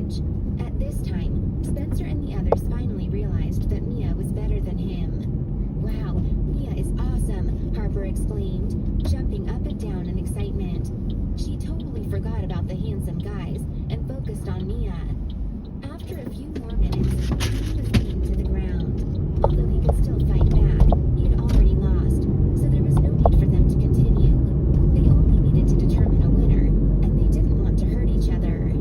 lounge. At this time, Spencer and the others finally realized that Mia was better than him. "Wow, Mia is awesome," Harper exclaimed, jumping up and down in excitement. She totally forgot about the handsome guys and focused on Mia. After a few more minutes, he was beaten to the ground. Although he could still fight back, he had already lost, so there was no need for them to continue. They only needed to determine a winner, and they didn't want to hurt each other.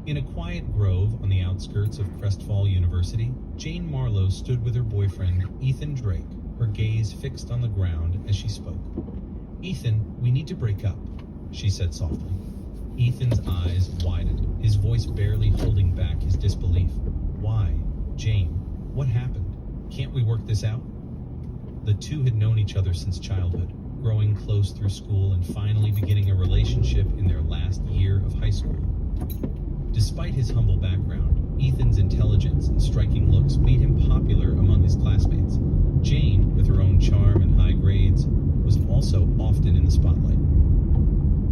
In a quiet grove on the outskirts of Crestfall University, Jane Marlowe stood with her boyfriend, Ethan Drake, her gaze fixed on the ground as she spoke. "Ethan, we need to break up," she said softly. Ethan's eyes widened, his voice barely holding back his disbelief. "Why? Jane, what happened? Can't we work this out?" The two had known each other since childhood, growing close through school and finally beginning a relationship in their last year of high school. Despite his humble background, Ethan's intelligence and striking looks made him popular among his classmates. Jane, with her own charm and high grades, was also often in the spotlight.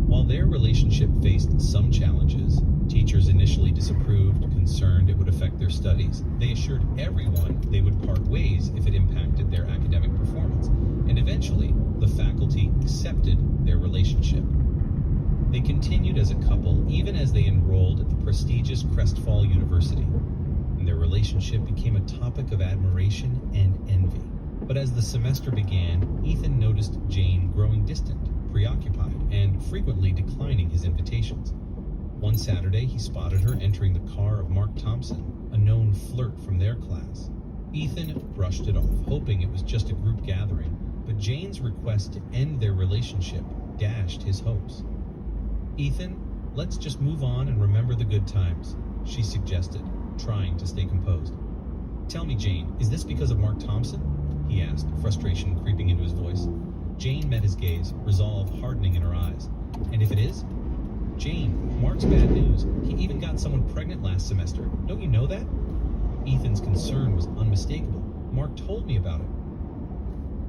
While their relationship faced some challenges, teachers initially disapproved, concerned it would affect their studies. They assured everyone they would part ways if it impacted their academic performance, and eventually, the faculty accepted their relationship. They continued as a couple even as they enrolled at the prestigious Crestfall University, and their relationship became a topic of admiration and envy. But as the semester began, Ethan noticed Jane growing distant, preoccupied, and frequently declining his invitations. One Saturday, he spotted her entering the car of Mark Thompson, a known flirt from their class. Ethan brushed it off, hoping it was just a group gathering, but Jane's request to end their relationship dashed his hopes. "Ethan, let's just move on and remember the good times," she suggested, trying to stay composed. "Tell me, Jane, is this because of Mark Thompson?" he asked, frustration creeping into his voice. Jane met his gaze, resolve hardening in her eyes. "And if it is?" "Jane, Mark's bad news. He even got someone pregnant last semester. Don't you know that?" Ethan's concern was unmistakable. "Mark told me about it."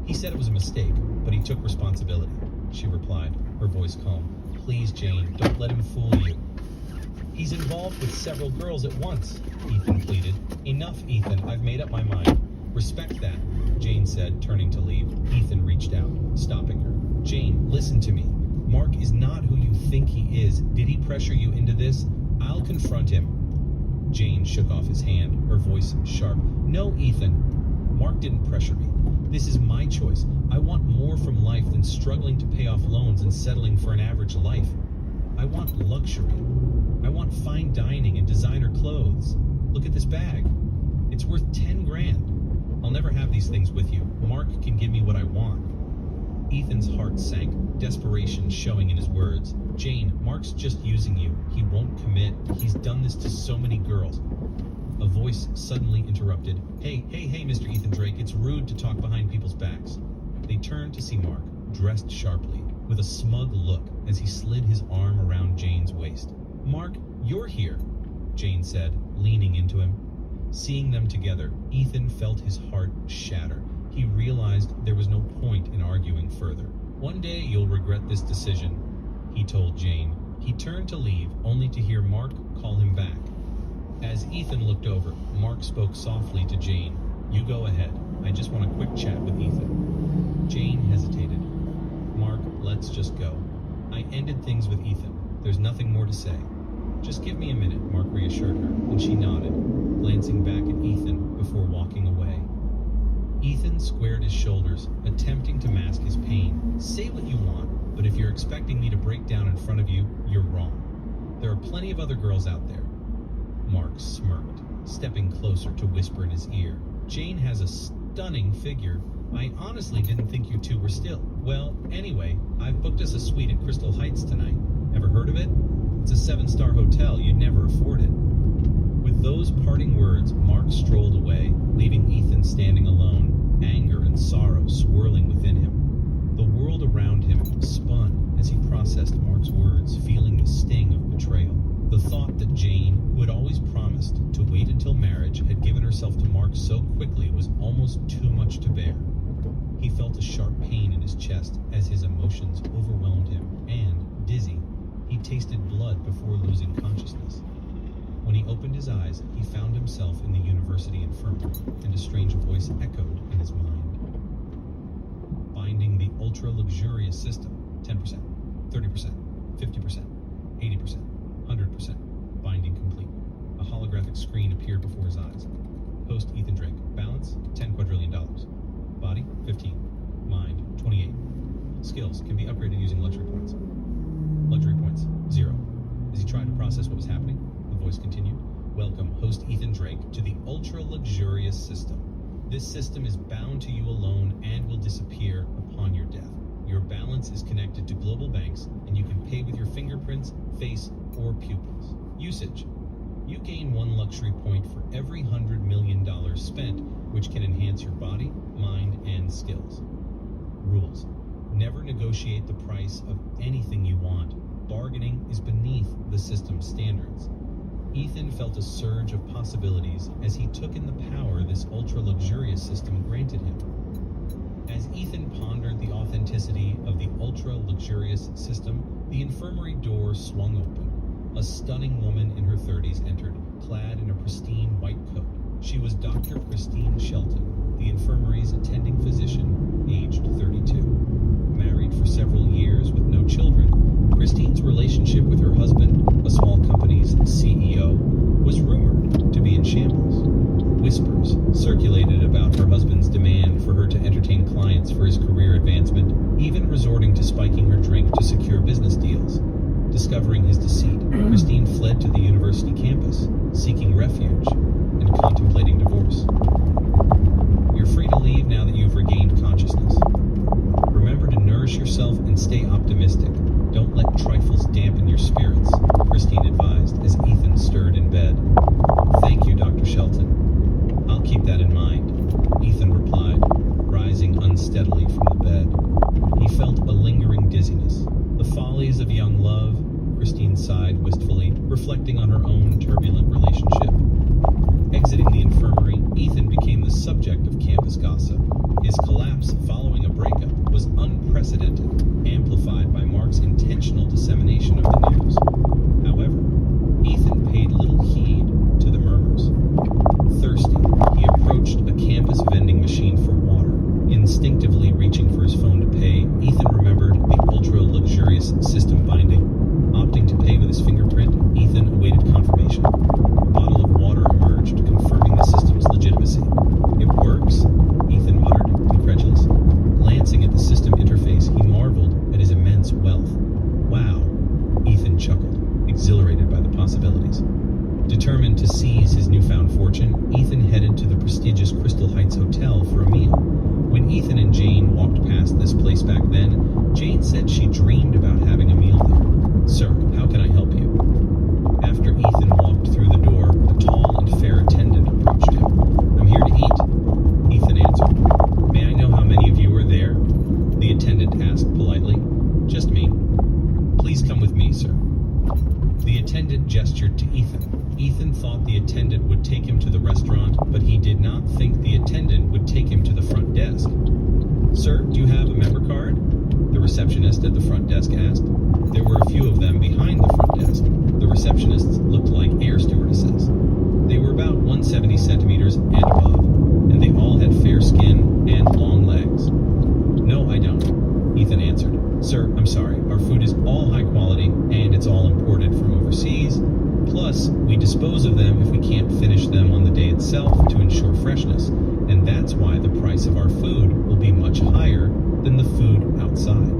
"He said it was a mistake, but he took responsibility," she replied, her voice calm. "Please, Jane, don't let him fool you." "He's involved with several girls at once," Ethan pleaded. "Enough, Ethan, I've made up my mind." "Respect that," Jane said, turning to leave. Ethan reached out, stopping her. "Jane, listen to me. Mark is not who you think he is. Did he pressure you into this? I'll confront him." Jane shook off his hand, her voice sharp. "No, Ethan. Mark didn't pressure me. This is my choice. I want more from life than struggling to pay off loans and settling for an average life. I want luxury. I want fine dining and designer clothes. Look at this bag. It's worth 10 grand. I'll never have these things with you. Mark can give me what I want." Ethan's heart sank, desperation showing in his words. "Jane, Mark's just using you. He won't commit. He's done this to so many girls." A voice suddenly interrupted. Hey, Mr. Ethan Drake, it's rude to talk behind people's backs." They turned to see Mark, dressed sharply, with a smug look as he slid his arm around Jane's waist. "Mark, you're here," Jane said, leaning into him. Seeing them together, Ethan felt his heart shatter. He realized there was no point in arguing further. "One day you'll regret this decision," he told Jane. He turned to leave, only to hear Mark call him back. As Ethan looked over, Mark spoke softly to Jane. "You go ahead. I just want a quick chat with Ethan." Jane hesitated. "Mark, let's just go. I ended things with Ethan. There's nothing more to say." "Just give me a minute," Mark reassured her, and she nodded, glancing back at Ethan before walking away. Ethan squared his shoulders, attempting to mask his pain. "Say what you want, but if you're expecting me to break down in front of you, you're wrong. There are plenty of other girls out there." Mark smirked, stepping closer to whisper in his ear. "Jane has a stunning figure. I honestly didn't think you two were still. Well, anyway, I've booked us a suite at Crystal Heights tonight. Ever heard of it? It's a 7-star hotel. You'd never afford it." With those parting words, Mark strolled away, leaving Ethan standing alone, anger and sorrow swirling within him. The world around him spun as he processed Mark's words, feeling the sting of betrayal. The thought that Jane, who had always promised to wait until marriage, had given herself to Mark so quickly was almost too much to bear. He felt a sharp pain in his chest as his emotions overwhelmed him, and, dizzy, he tasted blood before losing consciousness. When he opened his eyes, he found himself in the university infirmary, and a strange voice echoed in his mind. Binding the ultra-luxurious system, 10%, 30%, 50%, 80%, 100%, binding complete. A holographic screen appeared before his eyes. Host Ethan Drake, balance, $10 quadrillion. Body, 15. Mind, 28. Skills can be upgraded using luxury points. Luxury points, 0. As he tried to process what was happening, the voice continued. Welcome, host Ethan Drake, to the ultra-luxurious system. This system is bound to you alone and will disappear upon your death. Your balance is connected to global banks, and you can pay with your fingerprints, face, or pupils. Usage. You gain 1 luxury point for every $100 million spent, which can enhance your body, mind, and skills. Rules. Never negotiate the price of anything you want. Bargaining is beneath the system's standards. Ethan felt a surge of possibilities as he took in the power this ultra-luxurious system granted him. As Ethan pondered the authenticity of the ultra-luxurious system, the infirmary door swung open. A stunning woman in her 30s entered, clad in a pristine white coat. She was Dr. Christine Shelton, the infirmary's attending physician, aged 32. Married for several years with no children, Christine's relationship with her husband, a small company's CEO, was rumored to be in shambles. Whispers circulated about her husband's demand for her to entertain clients for his career advancement, even resorting to spiking her drink to secure business deals. Discovering his deceit, Christine fled to the university campus, seeking refuge and contemplating divorce. You're free to leave now that you've regained consciousness. Remember to nourish yourself and stay optimistic. Don't let trifles dampen your spirits, Christine advised as Ethan stirred in bed. Thank you, Dr. Shelton. I'll keep that in mind, Ethan replied, rising unsteadily from the bed. He felt a lingering dizziness. The follies of young love, Christine sighed wistfully, reflecting on her own turbulent relationship. Exiting the infirmary, Ethan became the subject of campus gossip. His collapse following a breakup was unprecedented, amplified by Mark's intentional dissemination of the news. However, Ethan paid little heed to the murmurs. Thirsty, he approached a campus vending machine for water. Instinctively reaching for his phone to pay, Ethan remembered the ultra-luxurious system binding. Opting to pay with his fingerprint, Ethan awaited confirmation. A bottle of water emerged, confirming the system's legitimacy. It works, Ethan muttered, incredulous. Glancing at the system interface, he marveled at his immense wealth. Wow, Ethan chuckled, exhilarated by the possibilities. Determined to seize his newfound fortune, Ethan headed to the prestigious Crystal Heights Hotel for a meal. When Ethan and Jane walked past this place back then, Jane said she dreamed about having a meal there. Sir, how can I help you? After Ethan walked through the door, a tall and fair attendant approached him. I'm here to eat, Ethan answered. May I know how many of you are there? The attendant asked politely. Just me. Please come with me, sir. The attendant gestured to Ethan. Ethan thought the attendant would take him to the restaurant, but he did not think the attendant would take him to the front desk. Sir, do you have a member card? The receptionist at the front desk asked. There were a few of them behind the front desk. The receptionists looked like air stewardesses. They were about 170 centimeters and above, and they all had fair skin and long legs. No, I don't, Ethan answered. Sir, I'm sorry. Our food is all high quality, and it's all imported from overseas. Plus, we dispose of them if we can't finish them on the day itself to ensure freshness, and that's why the price of our food will be much higher than the food outside.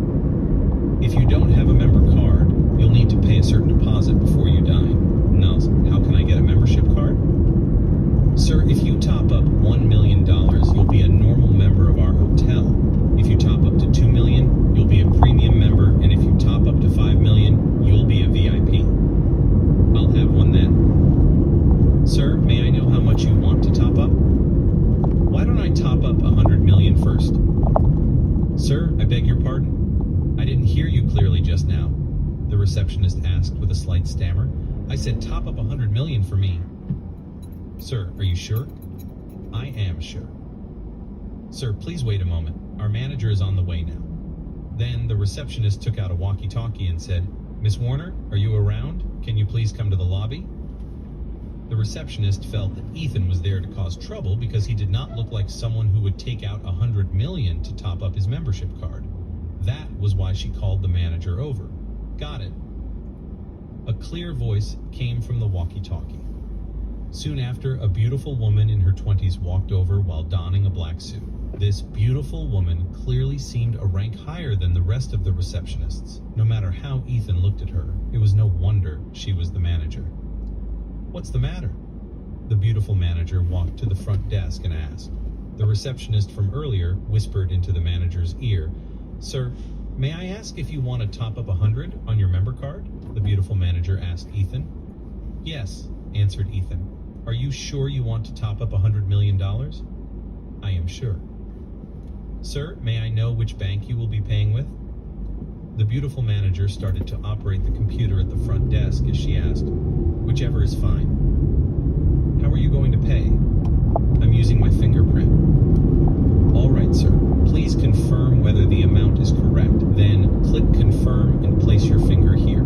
If you don't have a member card, you'll need to pay a certain deposit before you dine. Now, how can I get a membership card? Sir, if you top up $1 million, you'll be a normal member of our hotel. If you top up to $2 million, you'll be a premium member, and if you top up to $5 million, you'll be a VIP. I'll have one then. Sir, may I know how much you want to top up? Why don't I top up $100 million first? Sir, I beg your pardon? I didn't hear you clearly just now, the receptionist asked with a slight stammer. I said top up $100 million for me. Sir, are you sure? I am sure. Sir, please wait a moment. Our manager is on the way now. Then the receptionist took out a walkie-talkie and said, Miss Warner, are you around? Can you please come to the lobby? The receptionist felt that Ethan was there to cause trouble because he did not look like someone who would take out $100 million to top up his membership card. That was why she called the manager over. Got it. A clear voice came from the walkie-talkie. Soon after, a beautiful woman in her 20s walked over while donning a black suit. This beautiful woman clearly seemed a rank higher than the rest of the receptionists. No matter how Ethan looked at her, it was no wonder she was the manager. What's the matter? The beautiful manager walked to the front desk and asked. The receptionist from earlier whispered into the manager's ear, "Sir, may I ask if you want to top up 100 on your member card?" The beautiful manager asked Ethan. "Yes," answered Ethan. "Are you sure you want to top up $100 million? "I am sure." "Sir, may I know which bank you will be paying with?" The beautiful manager started to operate the computer at the front desk as she asked, "Whichever is fine." "How are you going to pay?" "I'm using my fingerprint." "All right, sir. Please confirm whether the amount is correct. Then click confirm and place your finger here."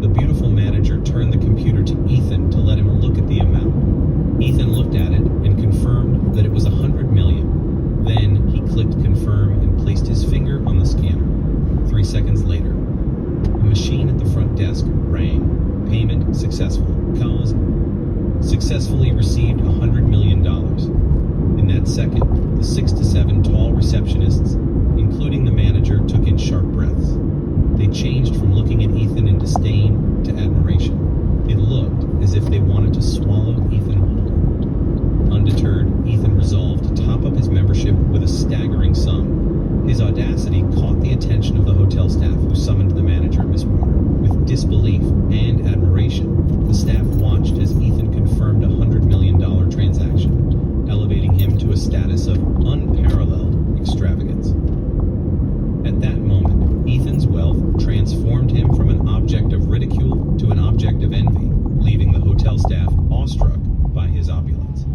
The beautiful manager turned the computer to Ethan to let him look at the amount. Ethan looked at it and confirmed that it was 100 million. Then he clicked confirm and placed his finger on the scanner. 3 seconds later, a machine at the front desk rang. "Payment successful. Calls successfully received $100 million. In that second, the 6 to 7 tall receptionists, including the manager, took in sharp breaths. They changed from looking at Ethan in disdain to admiration. It looked as if they wanted to swallow Ethan whole. Undeterred, Ethan resolved to top up his membership with a staggering sum. His audacity caught the attention of the hotel staff, who summoned the manager, Miss Warner. With disbelief and admiration, the staff watched as Ethan confirmed a $100 million transaction, elevating him to a status of unparalleled extravagance. At that moment, Ethan's wealth transformed him from an object of ridicule to an object of envy, leaving the hotel staff awestruck by his opulence.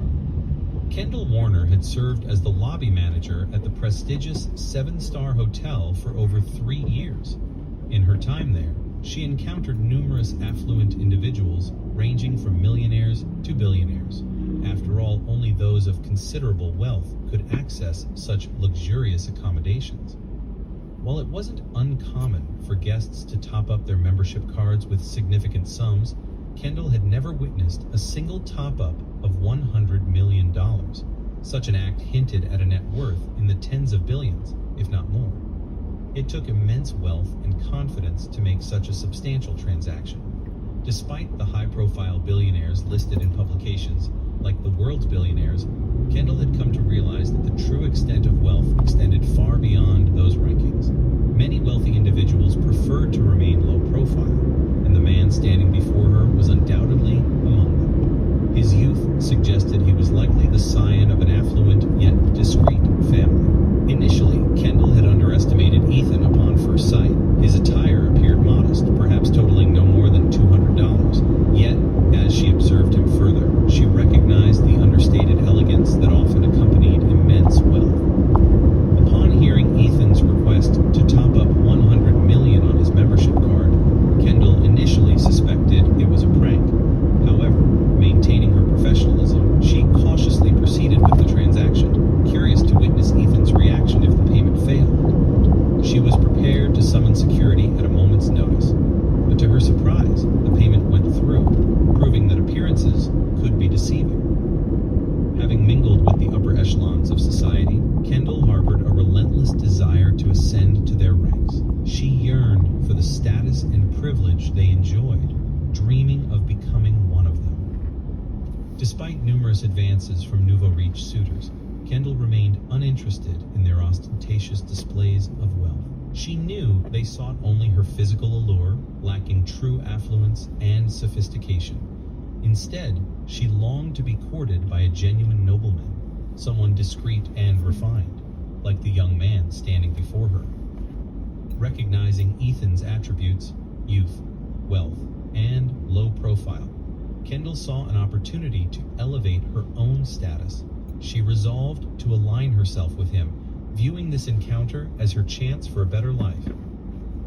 Kendall Warner had served as the lobby manager at the prestigious 7-star hotel for over 3 years. In her time there, she encountered numerous affluent individuals ranging from millionaires to billionaires. After all, only those of considerable wealth could access such luxurious accommodations. While it wasn't uncommon for guests to top up their membership cards with significant sums, Kendall had never witnessed a single top-up of $100 million. Such an act hinted at a net worth in the tens of billions, if not more. It took immense wealth and confidence to make such a substantial transaction. Despite the high-profile billionaires listed in publications like The World's Billionaires, Kendall had come to realize that the true extent of wealth extended far beyond those rankings. Many wealthy individuals preferred to remain low profile, and the man standing before her was undoubtedly among them. His youth suggested he was likely the scion of an affluent yet discreet family. Initially, Kendall had underestimated Ethan upon first sight. His attire appeared modest, perhaps totaling no more than $200. Yet, as she observed him further, she recognized the understated elegance that often accompanied immense wealth. Upon hearing Ethan's request to top up $100 million on his membership card, Kendall initially suspected it was a prank. However, maintaining her professionalism, she cautiously proceeded with the transaction, curious to witness Ethan's reaction if the payment failed. She was prepared to summon security at a moment's notice, but to her surprise, the payment went through, proving that appearances could be deceiving. Having mingled with the upper echelons of society, Kendall harbored a relentless desire to ascend to their ranks. She yearned for the status and privilege they enjoyed, dreaming of becoming one of them. Despite numerous advances from nouveau riche suitors, Kendall remained uninterested in their ostentatious displays of wealth. She knew they sought only her physical allure, lacking true affluence and sophistication. Instead, she longed to be courted by a genuine nobleman, someone discreet and refined, like the young man standing before her. Recognizing Ethan's attributes, youth, wealth, and low profile, Kendall saw an opportunity to elevate her own status. She resolved to align herself with him, viewing this encounter as her chance for a better life.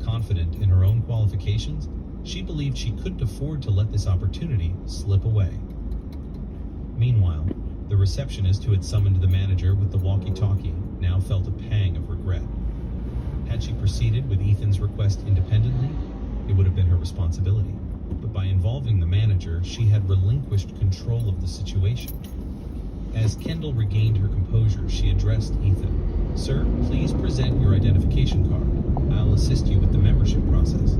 Confident in her own qualifications, she believed she couldn't afford to let this opportunity slip away. Meanwhile, the receptionist who had summoned the manager with the walkie-talkie now felt a pang of regret. Had she proceeded with Ethan's request independently, it would have been her responsibility. But by involving the manager, she had relinquished control of the situation. As Kendall regained her composure, she addressed Ethan. "Sir, please present your identification card. I'll assist you with the membership process."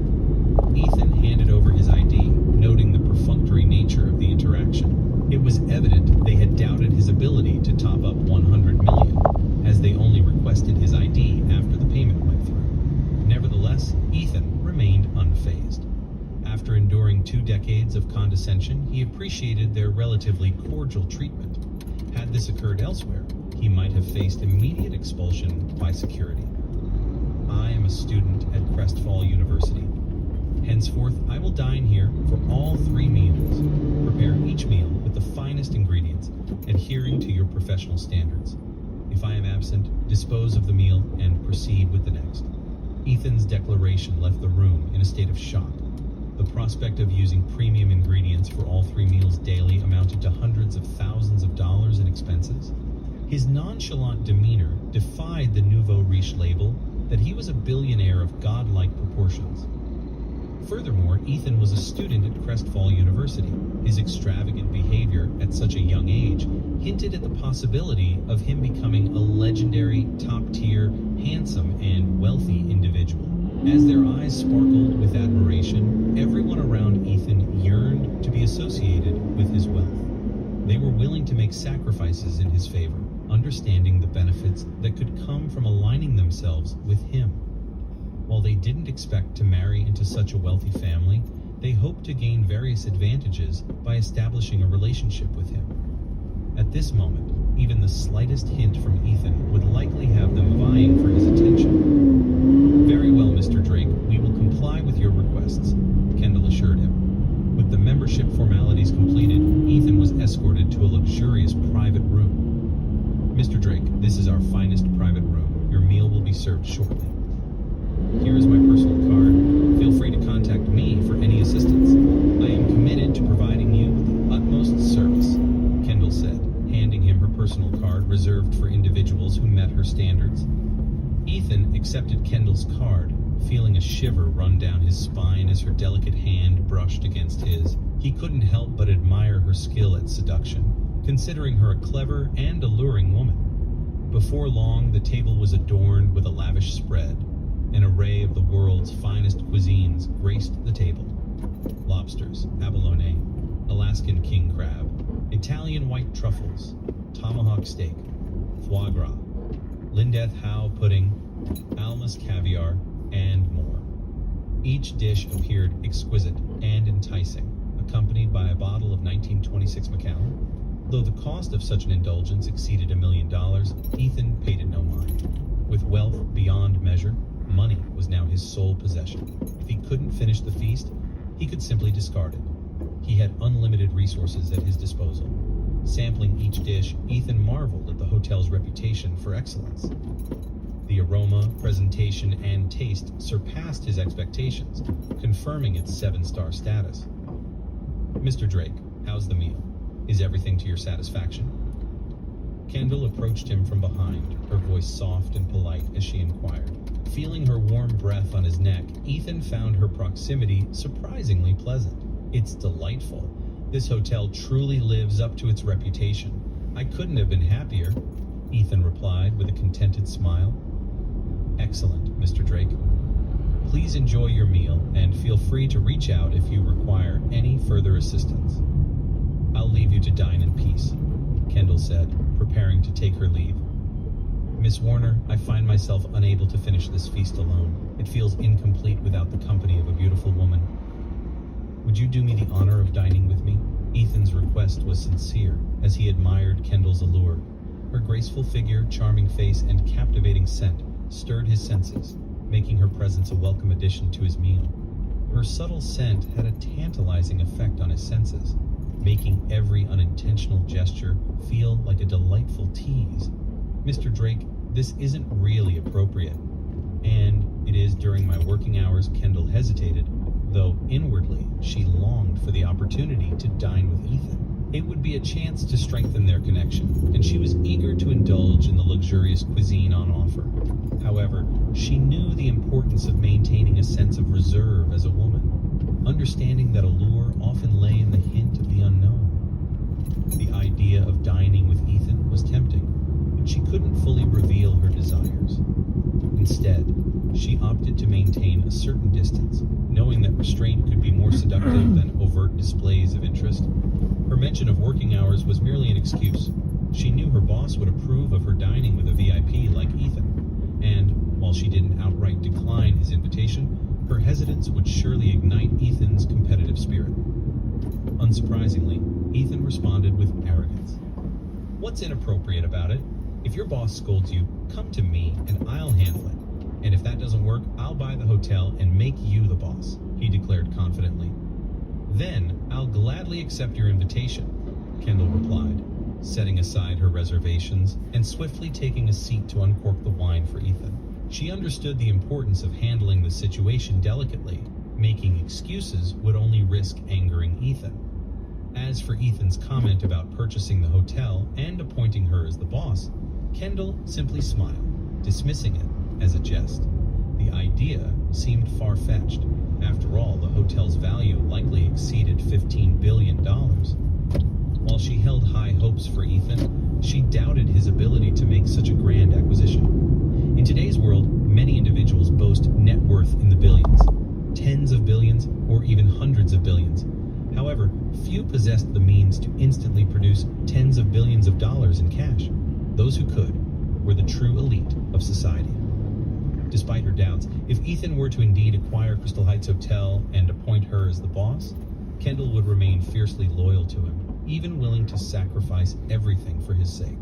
Ethan handed over his ID, noting the perfunctory nature of the interaction. It was evident they had doubted his ability to top up $100 million, as they only requested his ID after the payment went through. Nevertheless, Ethan remained unfazed. After enduring 2 decades of condescension, he appreciated their relatively cordial treatment. Had this occurred elsewhere, he might have faced immediate expulsion by security. I am a student at Crestfall University. Henceforth, I will dine here for all 3 meals. Prepare each meal with the finest ingredients, adhering to your professional standards. If I am absent, dispose of the meal and proceed with the next. Ethan's declaration left the room in a state of shock. The prospect of using premium ingredients for all 3 meals daily amounted to hundreds of thousands of dollars in expenses. His nonchalant demeanor defied the nouveau riche label that he was a billionaire of godlike proportions. Furthermore, Ethan was a student at Crestfall University. His extravagant behavior at such a young age hinted at the possibility of him becoming a legendary, top-tier, handsome, and wealthy individual. As their eyes sparkled with admiration, everyone around Ethan yearned to be associated with his wealth. They were willing to make sacrifices in his favor, understanding the benefits that could come from aligning themselves with him. While they didn't expect to marry into such a wealthy family, they hoped to gain various advantages by establishing a relationship with him. At this moment, even the slightest hint from Ethan would likely have them vying for his attention. "Very well, Mr. Drake, we will comply with your requests," Kendall assured him. With the membership formalities completed, Ethan was escorted to a luxurious private room. "Mr. Drake, this is our finest private room. Your meal will be served shortly. Here is my personal card. Feel free to contact me for any assistance. I am committed to providing you with the utmost service," Kendall said, handing him her personal card reserved for individuals who met her standards. Ethan accepted Kendall's card, feeling a shiver run down his spine as her delicate hand brushed against his. He couldn't help but admire her skill at seduction, considering her a clever and alluring woman. Before long, the table was adorned with a lavish spread. An array of the world's finest cuisines graced the table. Lobsters, abalone, Alaskan king crab, Italian white truffles, tomahawk steak, foie gras, Lindeth Howe pudding, Alma's caviar, and more. Each dish appeared exquisite and enticing, accompanied by a bottle of 1926 Macallan. Though the cost of such an indulgence exceeded $1 million, Ethan paid it no mind. With wealth beyond measure, money was now his sole possession. If he couldn't finish the feast, he could simply discard it. He had unlimited resources at his disposal. Sampling each dish, Ethan marveled at the hotel's reputation for excellence. The aroma, presentation, and taste surpassed his expectations, confirming its 7-star status. "Mr. Drake, how's the meal? Is everything to your satisfaction?" Kendall approached him from behind, her voice soft and polite as she inquired. Feeling her warm breath on his neck, Ethan found her proximity surprisingly pleasant. "It's delightful. This hotel truly lives up to its reputation. I couldn't have been happier," Ethan replied with a contented smile. "Excellent, Mr. Drake. Please enjoy your meal and feel free to reach out if you require any further assistance." "I'll leave you to dine in peace," Kendall said, preparing to take her leave. "Miss Warner, I find myself unable to finish this feast alone. It feels incomplete without the company of a beautiful woman. Would you do me the honor of dining with me?" Ethan's request was sincere, as he admired Kendall's allure. Her graceful figure, charming face, and captivating scent stirred his senses, making her presence a welcome addition to his meal. Her subtle scent had a tantalizing effect on his senses, making every unintentional gesture feel like a delightful tease. "Mr. Drake, this isn't really appropriate." And it is during my working hours. Kendall hesitated, though inwardly she longed for the opportunity to dine with Ethan. It would be a chance to strengthen their connection, and she was eager to indulge in the luxurious cuisine on offer. However, she knew the importance of maintaining a sense of reserve as a woman, understanding that allure often lay in the hint of the unknown. The idea of dining with Ethan was tempting, but she couldn't fully reveal her desires. Instead, she opted to maintain a certain distance, knowing that restraint could be more seductive than overt displays of interest. Her mention of working hours was merely an excuse. She knew her boss would approve of her dining with a VIP like Ethan, and while she didn't outright decline his invitation, her hesitance would surely ignite Ethan's competitive spirit. Unsurprisingly, Ethan responded with arrogance. "What's inappropriate about it? If your boss scolds you, come to me and I'll handle it. And if that doesn't work, I'll buy the hotel and make you the boss," he declared confidently. "Then I'll gladly accept your invitation," Kendall replied, setting aside her reservations and swiftly taking a seat to uncork the wine for Ethan. She understood the importance of handling the situation delicately. Making excuses would only risk angering Ethan. As for Ethan's comment about purchasing the hotel and appointing her as the boss, Kendall simply smiled, dismissing it as a jest. The idea seemed far-fetched. After all, the hotel's value likely exceeded $15 billion. While she held high hopes for Ethan, she doubted his ability to make such a grand acquisition. In today's world, many individuals boast net worth in the billions, tens of billions, or even hundreds of billions. However, few possessed the means to instantly produce tens of billions of dollars in cash. Those who could were the true elite of society. Despite her doubts, if Ethan were to indeed acquire Crystal Heights Hotel and appoint her as the boss, Kendall would remain fiercely loyal to him, even willing to sacrifice everything for his sake.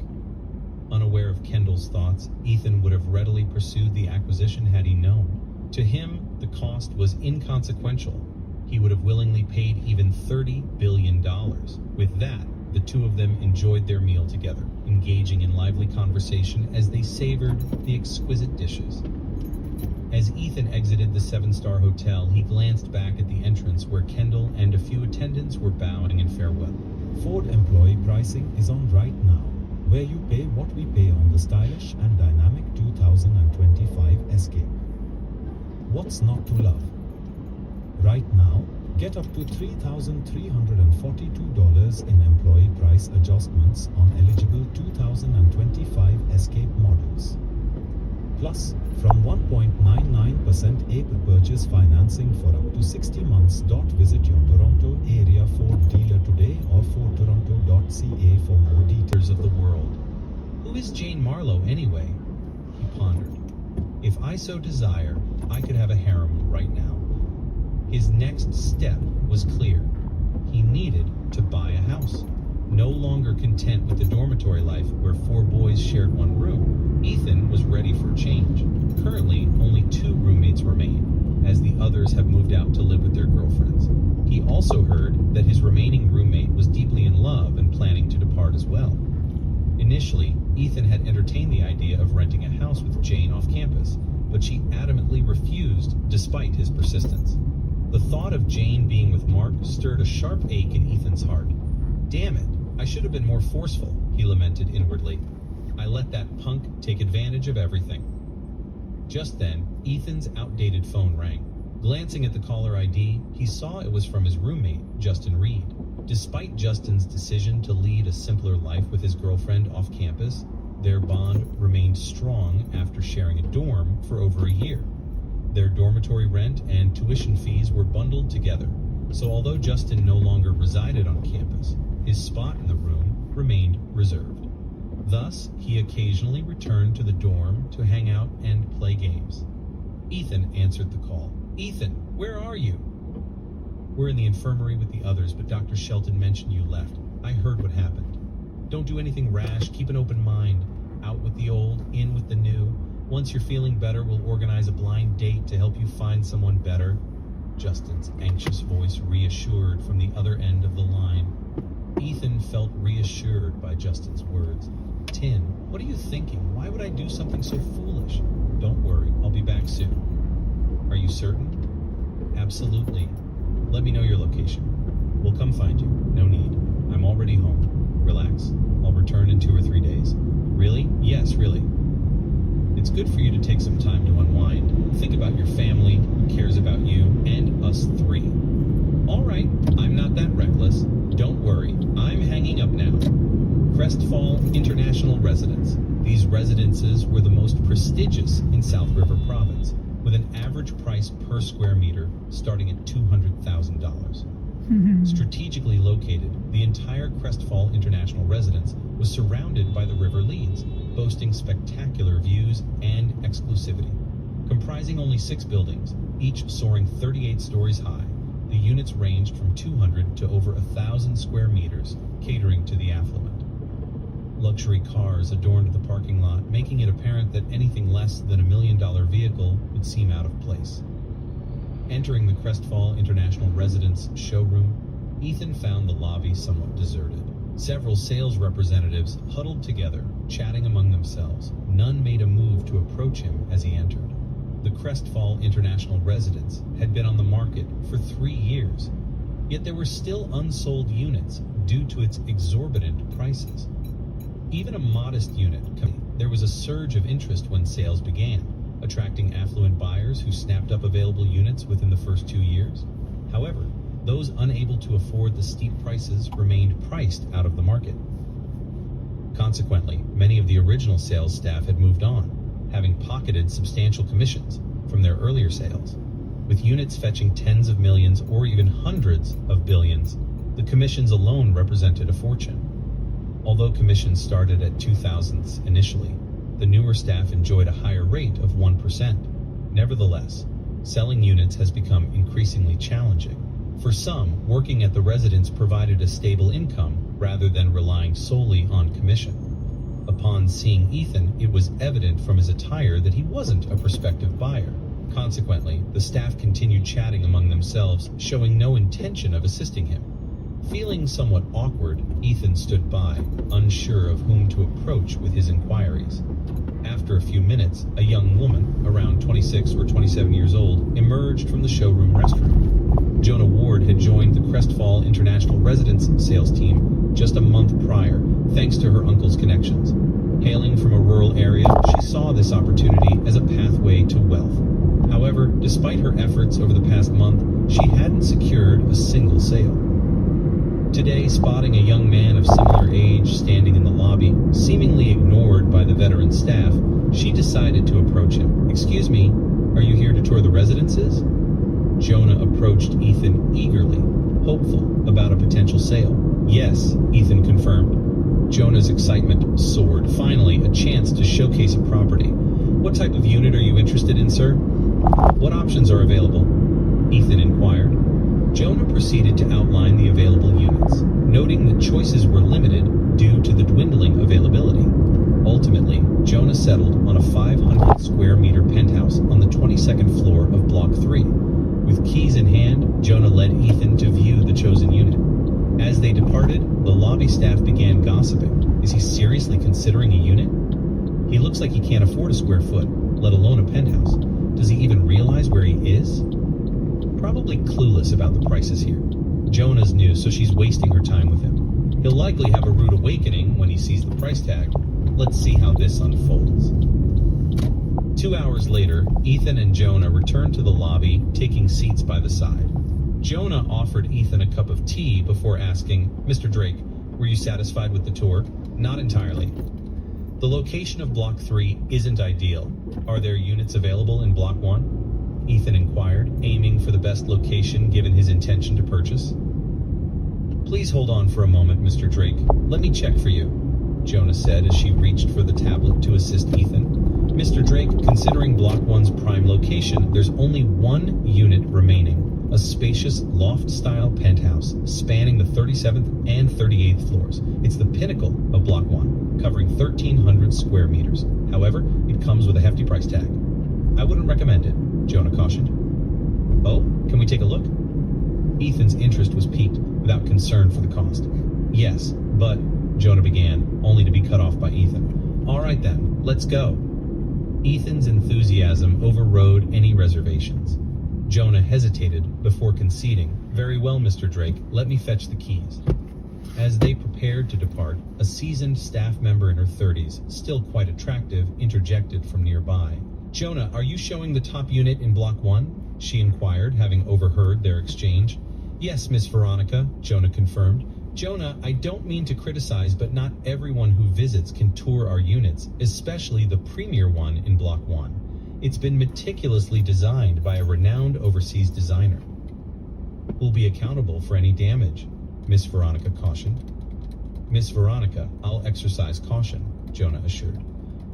Unaware of Kendall's thoughts, Ethan would have readily pursued the acquisition had he known. To him, the cost was inconsequential. He would have willingly paid even $30 billion. With that, the two of them enjoyed their meal together, engaging in lively conversation as they savored the exquisite dishes. As Ethan exited the 7-star hotel, he glanced back at the entrance where Kendall and a few attendants were bowing in farewell. Ford employee pricing is on right now, where you pay what we pay on the stylish and dynamic 2025 Escape. What's not to love? Right now, get up to $3,342 in employee price adjustments on eligible 2025 Escape models. Plus, from 1.99% April purchase financing for up to 60 months. Visit your Toronto area Ford dealer today or fordtoronto.ca for more details. Of the world. Who is Jane Marlowe anyway? He pondered. If I so desire, I could have a harem right now. His next step was clear. He needed to buy a house. No longer content with the dormitory life where 4 boys shared one room, Ethan was ready for change. Currently, only 2 roommates remain, as the others have moved out to live with their girlfriends. He also heard that his remaining roommate was deeply in love and planning to depart as well. Initially, Ethan had entertained the idea of renting a house with Jane off campus, but she adamantly refused despite his persistence. The thought of Jane being with Mark stirred a sharp ache in Ethan's heart. "Damn it, I should have been more forceful," he lamented inwardly. "I let that punk take advantage of everything." Just then, Ethan's outdated phone rang. Glancing at the caller ID, he saw it was from his roommate, Justin Reed. Despite Justin's decision to lead a simpler life with his girlfriend off campus, their bond remained strong after sharing a dorm for over a year. Their dormitory rent and tuition fees were bundled together, so although Justin no longer resided on campus, his spot in the room remained reserved. Thus, he occasionally returned to the dorm to hang out and play games. Ethan answered the call. "Ethan, where are you?" "We're in the infirmary with the others, but Dr. Shelton mentioned you left. I heard what happened. Don't do anything rash, keep an open mind. Out with the old, in with the new. Once you're feeling better, we'll organize a blind date to help you find someone better." Justin's anxious voice reassured from the other end of the line. Ethan felt reassured by Justin's words. "Tin, what are you thinking? Why would I do something so foolish?" "Don't worry, I'll be back soon." "Are you certain?" "Absolutely. Let me know your location. We'll come find you. No need. I'm already home. Relax. I'll return in 2 or 3 days." "Really?" "Yes, really. It's good for you to take some time to unwind. Think about your family, who cares about you, and us 3. "All right, I'm not that reckless. Don't worry, I'm hanging up now." Crestfall International Residence, These residences were the most prestigious in South River Province, with an average price per square meter starting at $200,000. Strategically located, the entire Crestfall International Residence was surrounded by the River Leads, boasting spectacular views and exclusivity. Comprising only 6 buildings, each soaring 38 stories high, the units ranged from 200 to over 1,000 square meters, catering to the affluent. Luxury cars adorned the parking lot, making it apparent that anything less than $1 million vehicle would seem out of place. Entering the Crestfall International Residence showroom, Ethan found the lobby somewhat deserted. Several sales representatives huddled together, chatting among themselves. None made a move to approach him as he entered. The Crestfall International Residence had been on the market for 3 years, yet there were still unsold units due to its exorbitant prices. Even a modest unit, there was a surge of interest when sales began, attracting affluent buyers who snapped up available units within the first 2 years. However, those unable to afford the steep prices remained priced out of the market. Consequently, many of the original sales staff had moved on, having pocketed substantial commissions from their earlier sales. With units fetching tens of millions or even hundreds of billions, the commissions alone represented a fortune. Although commissions started at 2,000ths initially, the newer staff enjoyed a higher rate of 1%. Nevertheless, selling units has become increasingly challenging. For some, working at the residence provided a stable income rather than relying solely on commission. Upon seeing Ethan, it was evident from his attire that he wasn't a prospective buyer. Consequently, the staff continued chatting among themselves, showing no intention of assisting him. Feeling somewhat awkward, Ethan stood by, unsure of whom to approach with his inquiries. After a few minutes, a young woman, around 26 or 27 years old, emerged from the showroom restroom. Jonah Ward had joined the Crestfall International Residence sales team just a month prior, thanks to her uncle's connections. Hailing from a rural area, she saw this opportunity as a pathway to wealth. However, despite her efforts over the past month, she hadn't secured a single sale. Today, spotting a young man of similar age standing in the lobby, seemingly ignored by the veteran staff, she decided to approach him. "Excuse me, are you here to tour the residences?" Jonah approached Ethan eagerly, hopeful about a potential sale. "Yes," Ethan confirmed. Jonah's excitement soared. Finally, a chance to showcase a property. "What type of unit are you interested in, sir? What options are available?" Ethan inquired. Jonah proceeded to outline the available units, noting that choices were limited due to the dwindling availability. Ultimately, Jonah settled on a 500 square meter penthouse on the 22nd floor of Block 3. With keys in hand, Jonah led Ethan to view the chosen unit. As they departed, the lobby staff began gossiping. Is he seriously considering a unit? He looks like he can't afford a square foot, let alone a penthouse. Does he even realize where he is? Probably clueless about the prices here. Jonah's new, so she's wasting her time with him. He'll likely have a rude awakening when he sees the price tag. Let's see how this unfolds. 2 hours later, Ethan and Jonah returned to the lobby, taking seats by the side. Jonah offered Ethan a cup of tea before asking, "Mr. Drake, were you satisfied with the tour?" "Not entirely. The location of Block 3 isn't ideal. Are there units available in Block 1? Ethan inquired, aiming for the best location given his intention to purchase. "Please hold on for a moment, Mr. Drake. Let me check for you," Jonah said as she reached for the tablet to assist Ethan. "Mr. Drake, considering Block 1's prime location, there's only one unit remaining. A spacious loft-style penthouse spanning the 37th and 38th floors. It's the pinnacle of Block 1, covering 1,300 square meters. However, it comes with a hefty price tag. I wouldn't recommend it," Jonah cautioned. "Oh, can we take a look?" Ethan's interest was piqued, without concern for the cost. "Yes, but," Jonah began, only to be cut off by Ethan. "All right then, let's go." Ethan's enthusiasm overrode any reservations. Jonah hesitated before conceding. "Very well, Mr. Drake, let me fetch the keys." As they prepared to depart, a seasoned staff member in her 30s, still quite attractive, interjected from nearby. "Jonah, are you showing the top unit in Block 1? She inquired, having overheard their exchange. "Yes, Miss Veronica," Jonah confirmed. Jonah, I don't mean to criticize, but not everyone who visits can tour our units, especially the premier one in Block 1. It's been meticulously designed by a renowned overseas designer. We'll be accountable for any damage, Miss Veronica cautioned. Miss Veronica, I'll exercise caution, Jonah assured.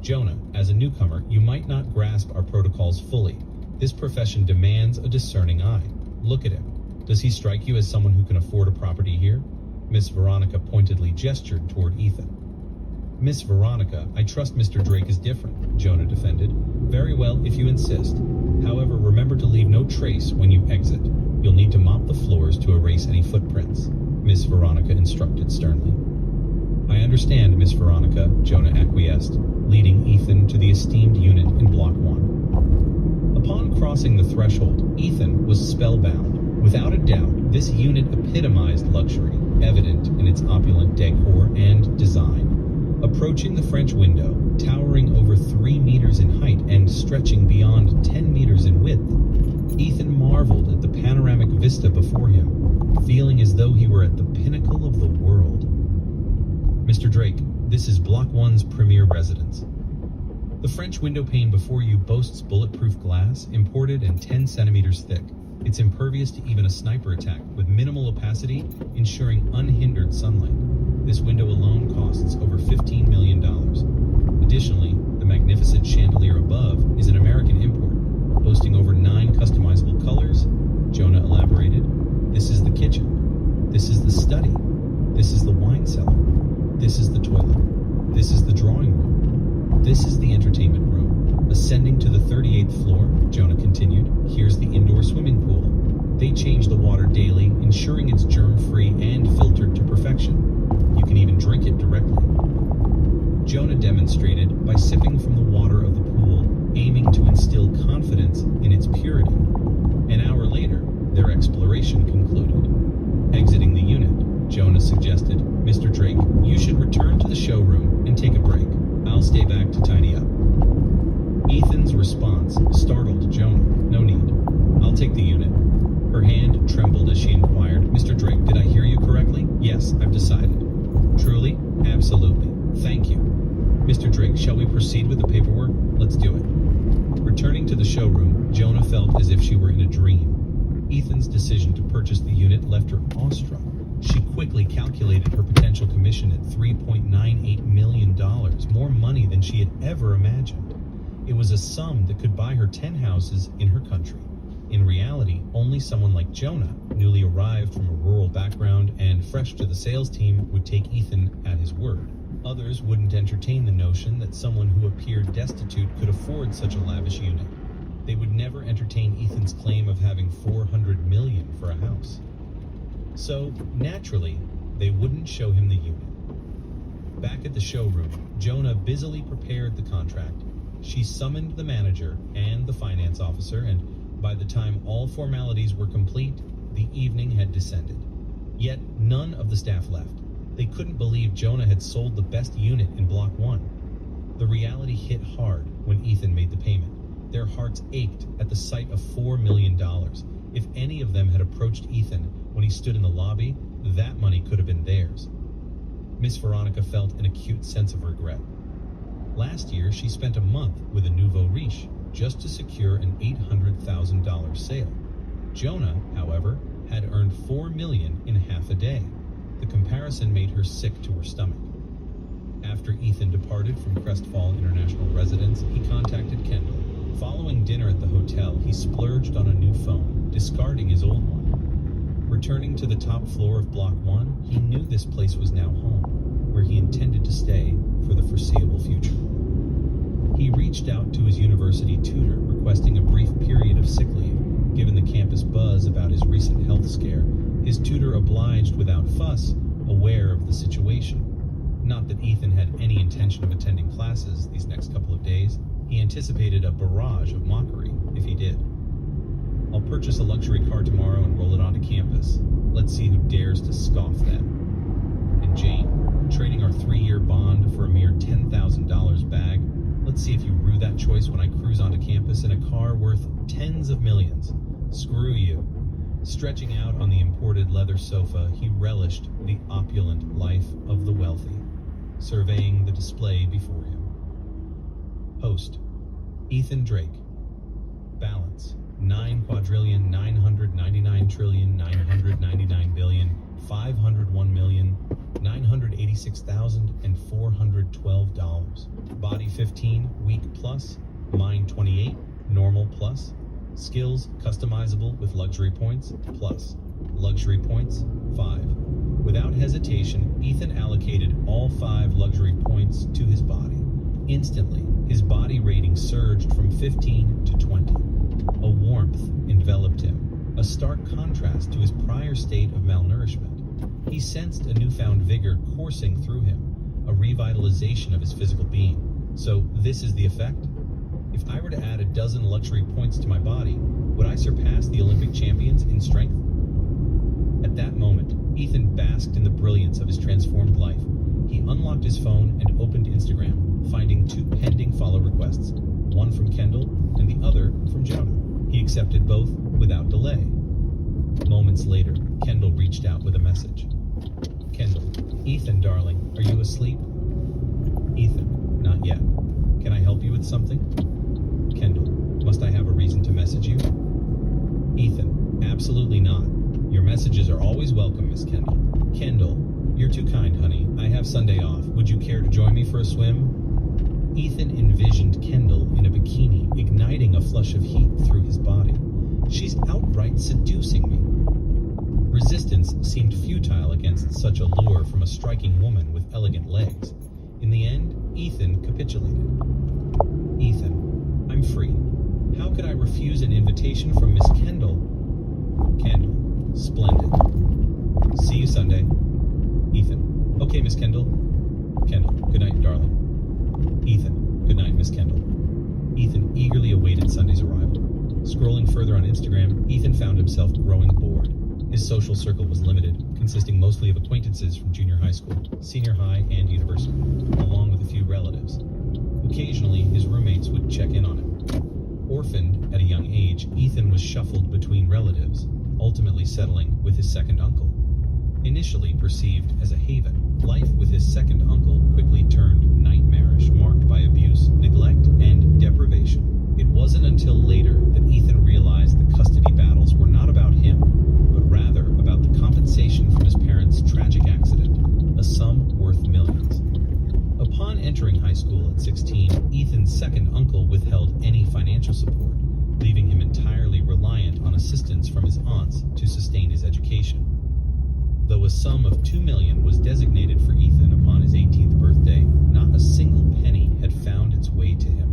Jonah, as a newcomer, you might not grasp our protocols fully. This profession demands a discerning eye. Look at him. Does he strike you as someone who can afford a property here? Miss Veronica pointedly gestured toward Ethan. Miss Veronica, I trust Mr. Drake is different, Jonah defended. Very well, if you insist. However, remember to leave no trace when you exit. You'll need to mop the floors to erase any footprints, Miss Veronica instructed sternly. I understand, Miss Veronica, Jonah acquiesced, leading Ethan to the esteemed unit in Block 1. Upon crossing the threshold, Ethan was spellbound. Without a doubt, this unit epitomized luxury, evident in its opulent decor and design. Approaching the French window, towering over 3 meters in height and stretching beyond 10 meters in width, Ethan marveled at the panoramic vista before him, feeling as though he were at the pinnacle of the world. Mr. Drake, this is Block 1's premier residence. The French window pane before you boasts bulletproof glass, imported and 10 centimeters thick. It's impervious to even a sniper attack, with minimal opacity, ensuring unhindered sunlight. This window alone costs over $15 million. Additionally, the magnificent chandelier above is an American import, boasting over 9 customizable colors. Jonah elaborated. This is the kitchen. This is the study. This is the wine cellar. This is the toilet. This is the drawing room. This is the entertainment room. Ascending to the 38th floor, Jonah continued, here's the indoor swimming pool. They change the water daily, ensuring it's germ-free and filtered to perfection. You can even drink it directly. Jonah demonstrated by sipping from the water of the pool, aiming to instill confidence in its purity. An hour later, their exploration concluded. Exiting the unit, Jonah suggested, Mr. Drake, you should return to the showroom and take a break. I'll stay back to tidy up. Ethan's response startled Jonah. No need. I'll take the unit. Her hand trembled as she inquired, Mr. Drake, did I hear you correctly? Yes, I've decided. Truly? Absolutely. Thank you. Mr. Drake, shall we proceed with the paperwork? Let's do it. Returning to the showroom, Jonah felt as if she were in a dream. Ethan's decision to purchase the unit left her awestruck. She quickly calculated her potential commission at $3.98 million, more money than she had ever imagined. It was a sum that could buy her 10 houses in her country. In reality, only someone like Jonah, newly arrived from a rural background and fresh to the sales team, would take Ethan at his word. Others wouldn't entertain the notion that someone who appeared destitute could afford such a lavish unit. They would never entertain Ethan's claim of having $400 million for a house. So, naturally, they wouldn't show him the unit. Back at the showroom, Jonah busily prepared the contract. She summoned the manager and the finance officer, and by the time all formalities were complete, the evening had descended. Yet none of the staff left. They couldn't believe Jonah had sold the best unit in Block 1. The reality hit hard when Ethan made the payment. Their hearts ached at the sight of $4 million. If any of them had approached Ethan when he stood in the lobby, that money could have been theirs. Miss Veronica felt an acute sense of regret. Last year, she spent a month with a nouveau riche just to secure an $800,000 sale. Jonah, however, had earned $4 million in half a day. The comparison made her sick to her stomach. After Ethan departed from Crestfall International Residence, he contacted Kendall. Following dinner at the hotel, he splurged on a new phone, discarding his old one. Returning to the top floor of Block 1, he knew this place was now home, where he intended to stay for the foreseeable future. He reached out to his university tutor, requesting a brief period of sick leave. Given the campus buzz about his recent health scare, his tutor obliged without fuss, aware of the situation. Not that Ethan had any intention of attending classes these next couple of days. He anticipated a barrage of mockery if he did. I'll purchase a luxury car tomorrow and roll it onto campus. Let's see who dares to scoff then. And Jane, trading our 3-year bond for a mere $10,000 bag, let's see if you rue that choice when I cruise onto campus in a car worth tens of millions. Screw you. Stretching out on the imported leather sofa, he relished the opulent life of the wealthy, surveying the display before him. Host: Ethan Drake. Balance: 9,999,999,501,986,412. Body 15, weak plus, mind 28, normal plus. Skills customizable with luxury points plus. Luxury points 5. Without hesitation, Ethan allocated all 5 luxury points to his body. Instantly, his body rating surged from 15 to 20. A warmth enveloped him, a stark contrast to his prior state of malnourishment. He sensed a newfound vigor coursing through him, a revitalization of his physical being. So this is the effect? If I were to add a dozen luxury points to my body, would I surpass the Olympic champions in strength? At that moment, Ethan basked in the brilliance of his transformed life. He unlocked his phone and opened Instagram, finding 2 pending follow requests, one from Kendall and the other from Jonah. He accepted both without delay. Moments later, Kendall reached out with a message. Kendall: Ethan, darling, are you asleep? Ethan: not yet. Can I help you with something? Kendall: must I have a reason to message you? Ethan: absolutely not. Your messages are always welcome, Miss Kendall. Kendall: you're too kind, honey. I have Sunday off. Would you care to join me for a swim? Ethan envisioned Kendall in a bikini, igniting a flush of heat through his body. She's outright seducing me. Resistance seemed futile against such a lure from a striking woman with elegant legs. In the end, Ethan capitulated. Ethan: I'm free. How could I refuse an invitation from Miss Kendall? Kendall: splendid. See you Sunday. Ethan: okay, Miss Kendall. Kendall: good night, darling. Ethan: good night, Miss Kendall. Ethan eagerly awaited Sunday's arrival. Scrolling further on Instagram, Ethan found himself growing bored. His social circle was limited, consisting mostly of acquaintances from junior high school, senior high, and university, along with a few relatives. Occasionally, his roommates would check in on him. Orphaned at a young age, Ethan was shuffled between relatives, ultimately settling with his second uncle. Initially perceived as a haven, life with his second uncle quickly turned nightmarish, marked by abuse, neglect, and deprivation. It wasn't until later that Ethan realized the custody battles were not about him, but rather about the compensation from his parents' tragic accident, a sum worth millions. Upon entering high school at 16, Ethan's second uncle withheld any financial support, leaving him entirely reliant on assistance from his aunts to sustain his education. Though a sum of $2 million was designated for Ethan upon his 18th birthday, not a single penny had found its way to him.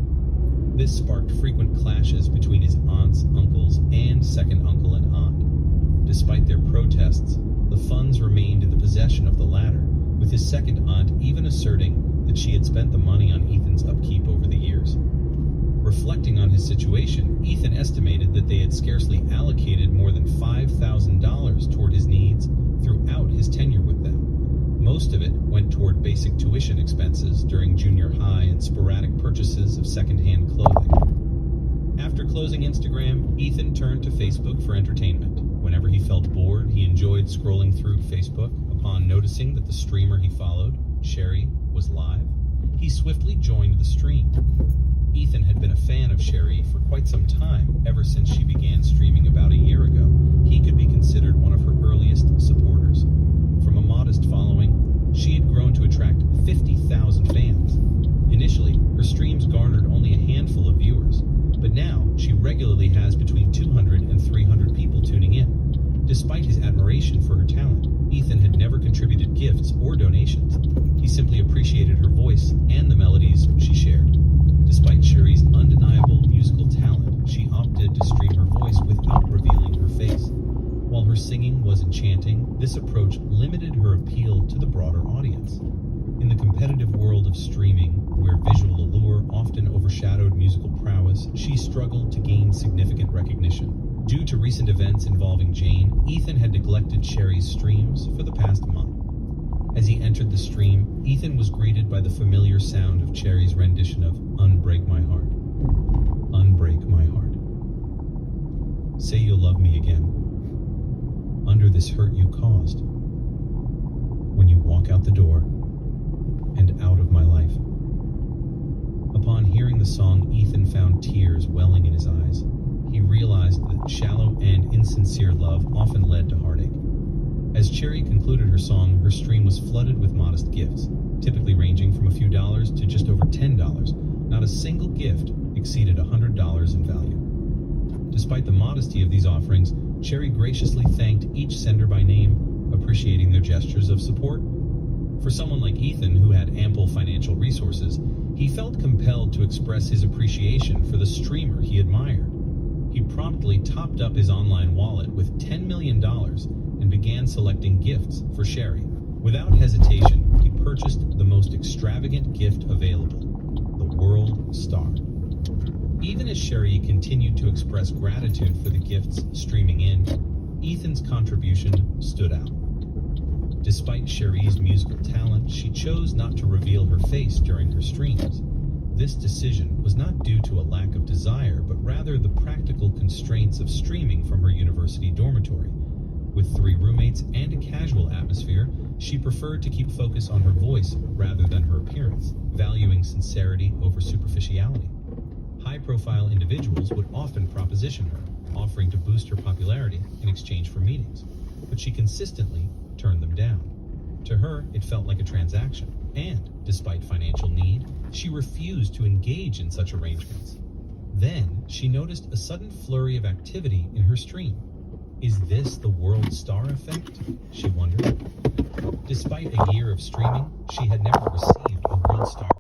This sparked frequent clashes between his aunts, uncles, and second uncle and aunt. Despite their protests, the funds remained in the possession of the latter, with his second aunt even asserting that she had spent the money on Ethan's upkeep over the years. Reflecting on his situation, Ethan estimated that they had scarcely allocated more than $5,000 toward his needs throughout his tenure with them. Most of it went toward basic tuition expenses during junior high and sporadic purchases of second-hand clothing. After closing Instagram, Ethan turned to Facebook for entertainment. Whenever he felt bored, he enjoyed scrolling through Facebook. Upon noticing that the streamer he followed, Sherry, was live, he swiftly joined the stream. Ethan had been a fan of Sherry for quite some time, ever since she began streaming about a year ago. He could be considered one of her earliest supporters. From a modest following, she had grown to attract 50,000 fans. Initially, her streams garnered only a handful of viewers, but now she regularly has between 200 and 300 people tuning in. Despite his admiration for her talent, Ethan had never contributed gifts or donations. He simply appreciated her voice and the melodies she shared. Despite Sherry's undeniable musical talent, she opted to stream her voice without revealing her face. While her singing was enchanting, this approach limited her appeal to the broader audience. In the competitive world of streaming, where visual allure often overshadowed musical prowess, she struggled to gain significant recognition. Due to recent events involving Jane, Ethan had neglected Sherry's streams for the past month. As he entered the stream, Ethan was greeted by the familiar sound of Sherry's rendition of "Unbreak My Heart." Unbreak my heart. Say you'll love me again. under this hurt you caused. When you walk out the door and out of my life. Upon hearing the song, Ethan found tears welling in his eyes. He realized that shallow and insincere love often led to heartache. As Cherry concluded her song, her stream was flooded with modest gifts, typically ranging from a few dollars to just over $10. Not a single gift exceeded $100 in value. Despite the modesty of these offerings, Cherry graciously thanked each sender by name, appreciating their gestures of support. For someone like Ethan, who had ample financial resources, he felt compelled to express his appreciation for the streamer he admired. He promptly topped up his online wallet with $10 million and began selecting gifts for Sherry. Without hesitation, he purchased the most extravagant gift available, the World Star. Even as Sherry continued to express gratitude for the gifts streaming in, Ethan's contribution stood out. Despite Sherry's musical talent, she chose not to reveal her face during her streams. This decision was not due to a lack of desire, but rather the practical constraints of streaming from her university dormitory. With 3 roommates and a casual atmosphere, she preferred to keep focus on her voice rather than her appearance, valuing sincerity over superficiality. High-profile individuals would often proposition her, offering to boost her popularity in exchange for meetings, but she consistently turned them down. To her, it felt like a transaction, and, despite financial need, she refused to engage in such arrangements. Then, she noticed a sudden flurry of activity in her stream. Is this the World Star effect? She wondered. Despite a year of streaming, she had never received